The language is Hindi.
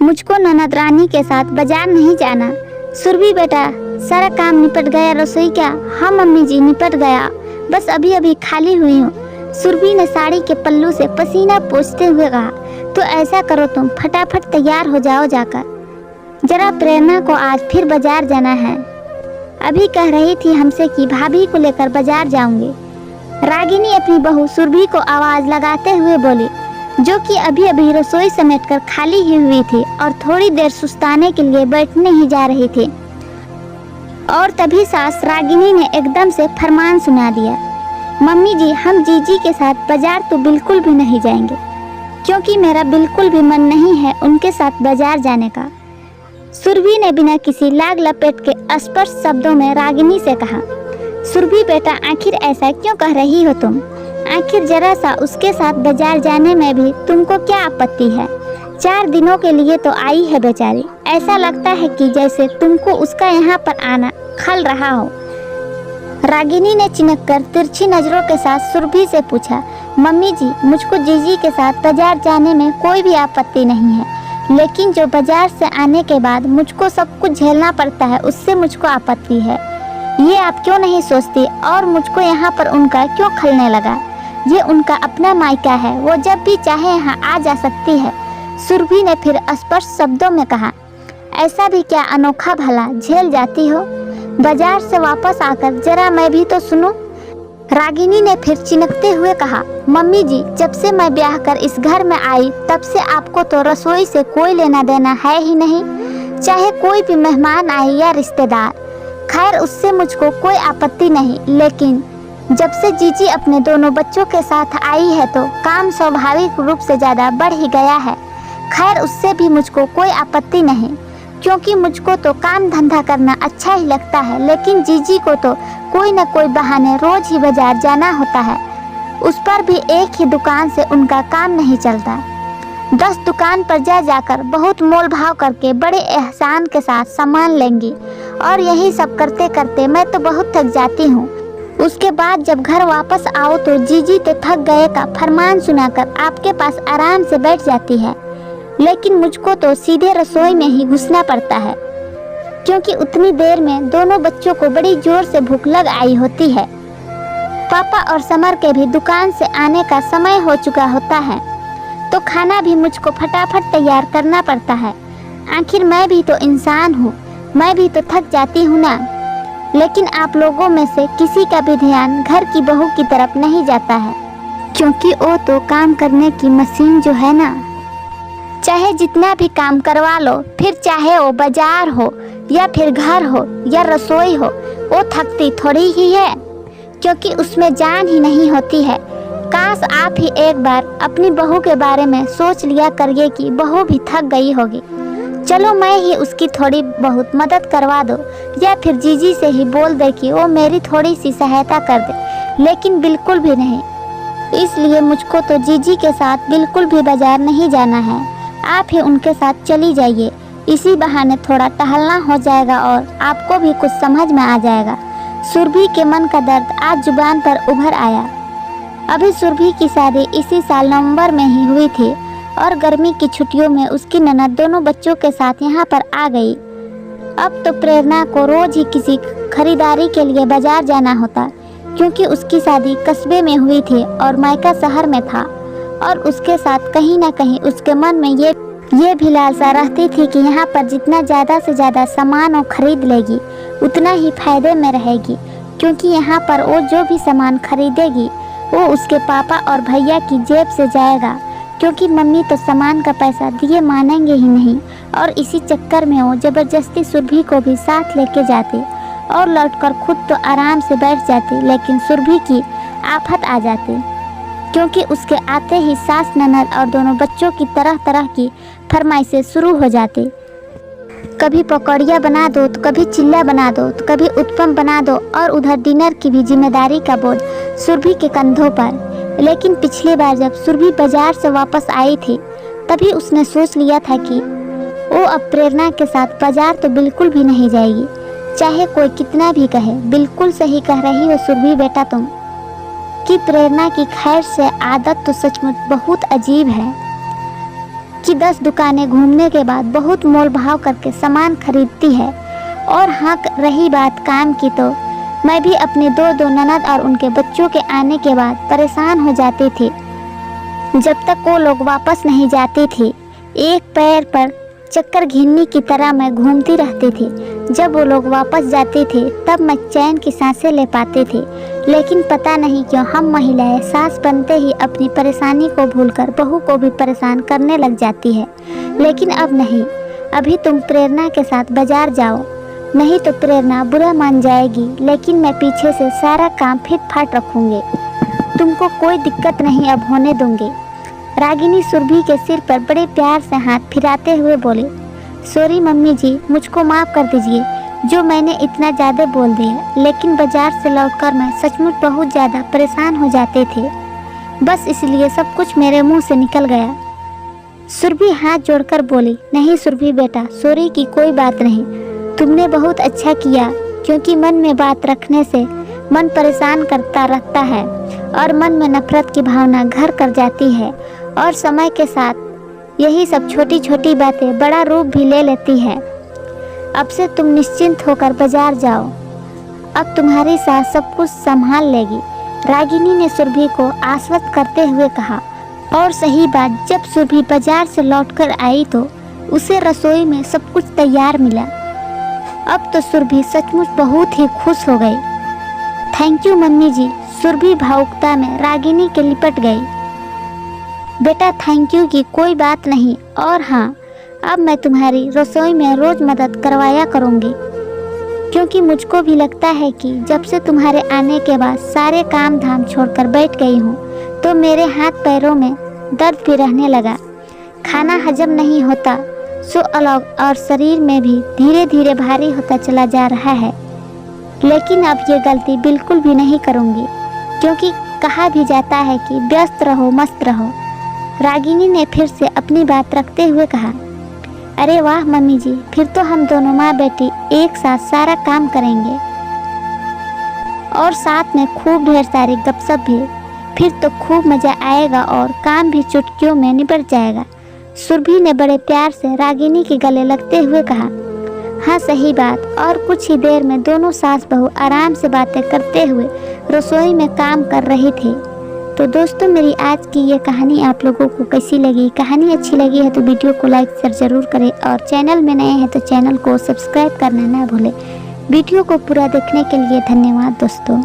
मुझको ननद रानी के साथ बाजार नहीं जाना। सुरभि बेटा, सारा काम निपट गया? रसोई क्या? हाँ मम्मी जी, निपट गया, बस अभी अभी खाली हुई हूँ। सुरभि ने साड़ी के पल्लू से पसीना पोंछते हुए कहा। तो ऐसा करो, तुम फटाफट तैयार हो जाओ जाकर। जरा प्रेरणा को आज फिर बाजार जाना है। अभी कह रही थी हमसे कि भाभी को लेकर बाजार जाऊंगी। रागिनी अपनी बहू सुरभि को आवाज लगाते हुए बोली, जो कि अभी अभी रसोई समेटकर खाली ही हुई थी और थोड़ी देर सुस्ताने के लिए बैठने ही जा रही थी। और तभी सास रागिनी ने एकदम से फरमान सुना दिया, मम्मी जी, हम जीजी के साथ बाजार तो बिल्कुल भी नहीं जाएंगे, क्योंकि मेरा बिल्कुल भी मन नहीं है उनके साथ बाजार जाने का। सुरभि ने बिना किसी लाग लपेट के स्पष्ट शब्दों में रागिनी से कहा। सुरभि बेटा, आखिर ऐसा क्यों कह रही हो तुम? आखिर जरा सा उसके साथ बाजार जाने में भी तुमको क्या आपत्ति है? 4 दिनों के लिए तो आई है बेचारी। ऐसा लगता है कि जैसे तुमको उसका यहाँ पर आना खल रहा हो। रागिनी ने चिनक कर तिरछी नजरों के साथ सुरभि से पूछा, मम्मी जी, मुझको जीजी के साथ बाजार जाने में कोई भी आपत्ति नहीं है, लेकिन जो बाजार से आने के बाद मुझको सब कुछ झेलना पड़ता है, उससे मुझको आपत्ति है। ये आप क्यों नहीं सोचती? और मुझको यहाँ पर उनका क्यों खलने लगा? ये उनका अपना मायका है, वो जब भी चाहे यहाँ आ जा सकती है। सुरभि ने फिर स्पष्ट शब्दों में कहा। ऐसा भी क्या अनोखा भला झेल जाती हो? बाजार से वापस आकर जरा मैं भी तो सुनूं। रागिनी ने फिर चिनकते हुए कहा, मम्मी जी, जब से मैं ब्याह कर इस घर में आई तब से आपको तो रसोई से कोई लेना देना है ही नहीं, चाहे कोई भी मेहमान आए या रिश्तेदार। खैर, उससे मुझको कोई आपत्ति नहीं, लेकिन जब से जीजी अपने दोनों बच्चों के साथ आई है तो काम स्वाभाविक रूप से ज़्यादा बढ़ ही गया है। खैर, उससे भी मुझको कोई आपत्ति नहीं, क्योंकि मुझको तो काम धंधा करना अच्छा ही लगता है, लेकिन जीजी को तो कोई न कोई बहाने रोज ही बाजार जाना होता है। उस पर भी एक ही दुकान से उनका काम नहीं चलता। 10 दुकान पर जाकर बहुत मोल भाव करके बड़े एहसान के साथ सामान लेंगी, और यही सब करते करते मैं तो बहुत थक जाती हूँ। उसके बाद जब घर वापस आओ तो जीजी तो थक गए का फरमान सुनाकर आपके पास आराम से बैठ जाती है, लेकिन मुझको तो सीधे रसोई में ही घुसना पड़ता है, क्योंकि उतनी देर में दोनों बच्चों को बड़ी जोर से भूख लग आई होती है। पापा और समर के भी दुकान से आने का समय हो चुका होता है, तो खाना भी मुझको फटाफट तैयार करना पड़ता है। आखिर मैं भी तो इंसान हूँ, मैं भी तो थक जाती हूँ ना। लेकिन आप लोगों में से किसी का भी ध्यान घर की बहू की तरफ नहीं जाता है, क्योंकि वो तो काम करने की मशीन जो है ना, चाहे जितना भी काम करवा लो, फिर चाहे वो बाजार हो या फिर घर हो या रसोई हो, वो थकती थोड़ी ही है, क्योंकि उसमें जान ही नहीं होती है। काश आप ही एक बार अपनी बहू के बारे में सोच लिया करिए कि बहू भी थक गई होगी। चलो मैं ही उसकी थोड़ी बहुत मदद करवा दो, या फिर जीजी से ही बोल दे कि वो मेरी थोड़ी सी सहायता कर दे, लेकिन बिल्कुल भी नहीं। इसलिए मुझको तो जीजी के साथ बिल्कुल भी बाजार नहीं जाना है। आप ही उनके साथ चली जाइए, इसी बहाने थोड़ा टहलना हो जाएगा और आपको भी कुछ समझ में आ जाएगा। सुरभि के मन का दर्द आज जुबान पर उभर आया। अभी सुरभि की शादी इसी साल नवंबर में ही हुई थी, और गर्मी की छुट्टियों में उसकी ननद दोनों बच्चों के साथ यहाँ पर आ गई। अब तो प्रेरणा को रोज ही किसी खरीदारी के लिए बाजार जाना होता, क्योंकि उसकी शादी कस्बे में हुई थी और मायका शहर में था, और उसके साथ कहीं ना कहीं उसके मन में ये भी लालसा रहती थी कि यहाँ पर जितना ज़्यादा से ज़्यादा सामान वो खरीद लेगी उतना ही फायदे में रहेगी, क्योंकि यहाँ पर वो जो भी सामान खरीदेगी वो उसके पापा और भैया की जेब से जाएगा, क्योंकि मम्मी तो सामान का पैसा दिए मानेंगे ही नहीं। और इसी चक्कर में वो ज़बरदस्ती सुरभि को भी साथ लेके जाती और लौटकर खुद तो आराम से बैठ जाती, लेकिन सुरभि की आफत आ जाती, क्योंकि उसके आते ही सास ननद और दोनों बच्चों की तरह तरह की फरमाइशें शुरू हो जाती। कभी पकौड़ियाँ बना दो, तो कभी चिल्ला बना दो, तो कभी उत्पम बना दो, और उधर डिनर की भी जिम्मेदारी का बोझ सुरभि के कंधों पर। लेकिन पिछली बार जब सुरभि बाजार से वापस आई थी, तभी उसने सोच लिया था कि वो अब प्रेरणा के साथ बाजार तो बिल्कुल भी नहीं जाएगी, चाहे कोई कितना भी कहे। बिल्कुल सही कह रही हो सुरभि बेटा तुम, कि प्रेरणा की खैर से आदत तो सचमुच बहुत अजीब है। कि 10 दुकानें घूमने के बाद बहुत मोल भाव करके सामान खरीदती है। और हाँ, रही बात काम की, तो मैं भी अपने दो ननद और उनके बच्चों के आने के बाद परेशान हो जाती थी। जब तक वो लोग वापस नहीं जाती थी, एक पैर पर चक्कर घिन्नी की तरह मैं घूमती रहती थी। जब वो लोग वापस जाते थे तब मैं चैन की सांसें ले पाती थी। लेकिन पता नहीं क्यों हम महिलाएं सास बनते ही अपनी परेशानी को भूलकर बहू को भी परेशान करने लग जाती है। लेकिन अब नहीं, अभी तुम प्रेरणा के साथ बाजार जाओ, नहीं तो प्रेरणा बुरा मान जाएगी। लेकिन मैं पीछे से सारा काम फिट फाट रखूँगी, तुमको कोई दिक्कत नहीं अब होने दूंगी। रागिनी सुरभि के सिर पर बड़े प्यार से हाथ फिराते हुए बोली, सॉरी मम्मी जी, मुझको माफ़ कर दीजिए जो मैंने इतना ज़्यादा बोल दिया। लेकिन बाजार से लौटकर मैं सचमुच बहुत ज़्यादा परेशान हो जाते थे, बस इसलिए सब कुछ मेरे मुंह से निकल गया। सुरभि हाथ जोड़कर बोली, नहीं सुरभि बेटा, सॉरी की कोई बात नहीं, तुमने बहुत अच्छा किया। क्योंकि मन में बात रखने से मन परेशान करता रहता है और मन में नफरत की भावना घर कर जाती है। और समय के साथ यही सब छोटी छोटी बातें बड़ा रूप भी ले लेती है। अब से तुम निश्चिंत होकर बाजार जाओ, अब तुम्हारी सास सब कुछ संभाल लेगी, रागिनी ने सुरभि को आश्वस्त करते हुए कहा। और सही बात, जब सुरभि बाजार से लौटकर आई तो उसे रसोई में सब कुछ तैयार मिला। अब तो सुरभि सचमुच बहुत ही खुश हो गई। थैंक यू मम्मी जी, सुरभि भावुकता में रागिनी के लिपट गई। बेटा थैंक यू की कोई बात नहीं, और हाँ, अब मैं तुम्हारी रसोई में रोज़ मदद करवाया करूँगी। क्योंकि मुझको भी लगता है कि जब से तुम्हारे आने के बाद सारे काम धाम छोड़कर बैठ गई हूँ तो मेरे हाथ पैरों में दर्द भी रहने लगा, खाना हजम नहीं होता, सो अलग और शरीर में भी धीरे धीरे भारी होता चला जा रहा है। लेकिन अब ये गलती बिल्कुल भी नहीं करूँगी, क्योंकि कहा भी जाता है कि व्यस्त रहो मस्त रहो। रागिनी ने फिर से अपनी बात रखते हुए कहा, अरे वाह मम्मी जी, फिर तो हम दोनों माँ बेटी एक साथ सारा काम करेंगे और साथ में खूब ढेर सारी गपशप भी। फिर तो खूब मज़ा आएगा और काम भी चुटकियों में निपट जाएगा। सुरभि ने बड़े प्यार से रागिनी के गले लगते हुए कहा। हाँ सही बात। और कुछ ही देर में दोनों सास बहू आराम से बातें करते हुए रसोई में काम कर रही थी। तो दोस्तों, मेरी आज की ये कहानी आप लोगों को कैसी लगी? कहानी अच्छी लगी है तो वीडियो को लाइक शेयर ज़रूर करें, और चैनल में नए हैं तो चैनल को सब्सक्राइब करना ना भूलें। वीडियो को पूरा देखने के लिए धन्यवाद दोस्तों।